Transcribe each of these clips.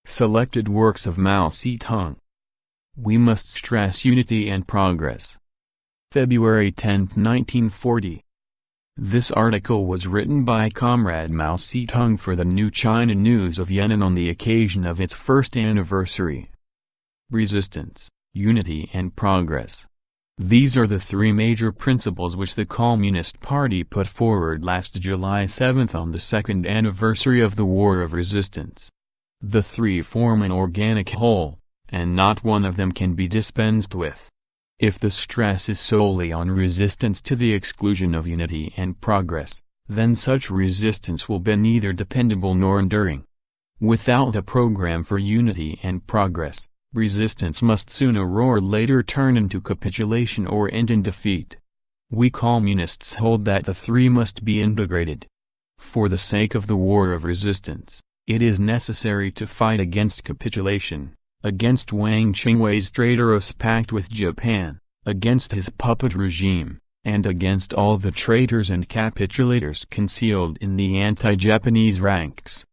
Selected works of Mao Tse-tung. We must stress unity and progress. February 10, 1940. This article was written by Comrade Mao Tse-tung for the new China News of Yenan on the occasion of its first anniversary. Resistance, unity and progress. These are the three major principles which the Communist Party put forward last July 7 on the second anniversary of the War of Resistance. The three form an organic whole, and not one of them can be dispensed with. If the stress is solely on resistance to the exclusion of unity and progress, then such resistance will be neither dependable nor enduring. Without a program for unity and progress, resistance must sooner or later turn into capitulation or end in defeat. We communists hold that the three must be integrated. For the sake of the war of resistance, it is necessary to fight against capitulation, against Wang Qingwei's traitorous pact with Japan, against his puppet regime, and against all the traitors and capitulators concealed in the anti-Japanese ranks.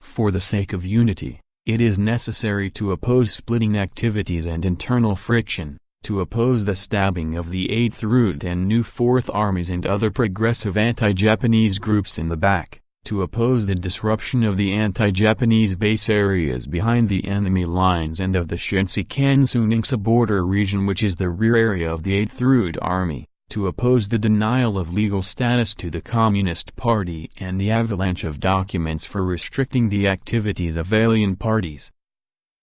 For the sake of unity, it is necessary to oppose splitting activities and internal friction, to oppose the stabbing of the 8th Route and New Fourth Armies and other progressive anti-Japanese groups in the back, to oppose the disruption of the anti-Japanese base areas behind the enemy lines and of the Shanxi-Gansu-Ningxia border region, which is the rear area of the 8th Route Army, to oppose the denial of legal status to the Communist Party and the avalanche of documents for restricting the activities of alien parties.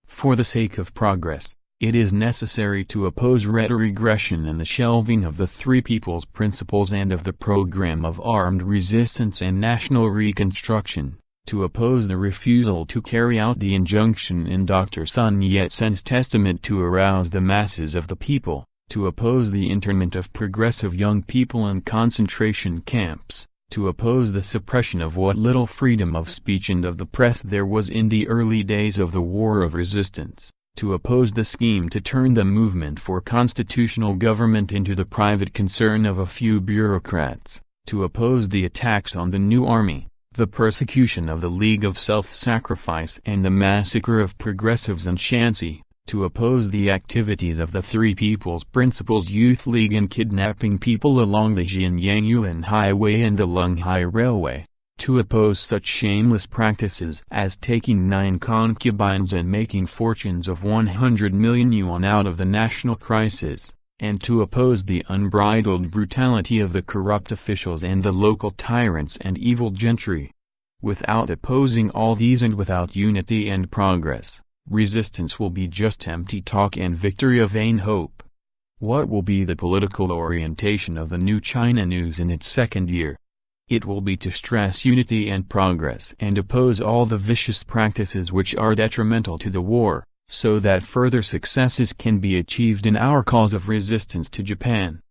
For the sake of progress, it is necessary to oppose retrogression and the shelving of the Three People's Principles and of the program of armed resistance and national reconstruction, to oppose the refusal to carry out the injunction in Dr. Sun Yat-sen's testament to arouse the masses of the people, to oppose the internment of progressive young people in concentration camps, to oppose the suppression of what little freedom of speech and of the press there was in the early days of the War of Resistance, to oppose the scheme to turn the movement for constitutional government into the private concern of a few bureaucrats, to oppose the attacks on the new army, the persecution of the League of Self-Sacrifice and the massacre of progressives in Shanxi, to oppose the activities of the Three People's Principles Youth League in kidnapping people along the Jianyang-Yulin Highway and the Lunghai Railway, to oppose such shameless practices as taking 9 concubines and making fortunes of 100 million yuan out of the national crisis, and to oppose the unbridled brutality of the corrupt officials and the local tyrants and evil gentry. Without opposing all these and without unity and progress, resistance will be just empty talk and victory a vain hope. What will be the political orientation of the new China News in its second year? It will be to stress unity and progress and oppose all the vicious practices which are detrimental to the war, so that further successes can be achieved in our cause of resistance to Japan.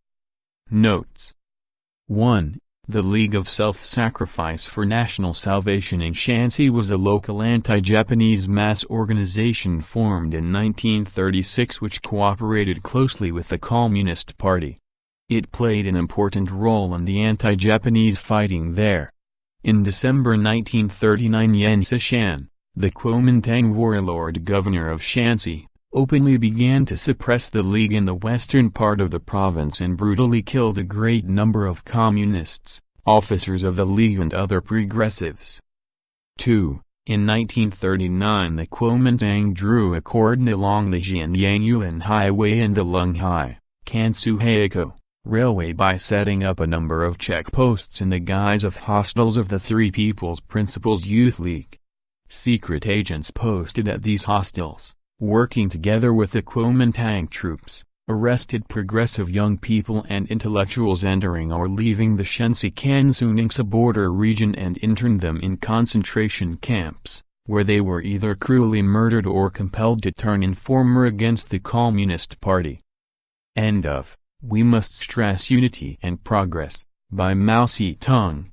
Notes. 1. The League of Self-Sacrifice for National Salvation in Shanxi was a local anti-Japanese mass organization formed in 1936 which cooperated closely with the Communist Party. It played an important role in the anti-Japanese fighting there. In December 1939 Yan Xishan, the Kuomintang warlord governor of Shanxi, openly began to suppress the League in the western part of the province and brutally killed a great number of communists, officers of the League and other progressives. 2. In 1939 the Kuomintang drew a cordon along the Jianyang-Yulin Highway and the Lunghai, Gansu-Haiko Railway by setting up a number of checkposts in the guise of hostels of the Three People's Principles Youth League. Secret agents posted at these hostels, working together with the Kuomintang troops, arrested progressive young people and intellectuals entering or leaving the Shanxi-Gansu-Ningxia border region and interned them in concentration camps, where they were either cruelly murdered or compelled to turn informer against the Communist Party. End of. We Must Stress Unity and Progress, by Mao Tse-tung.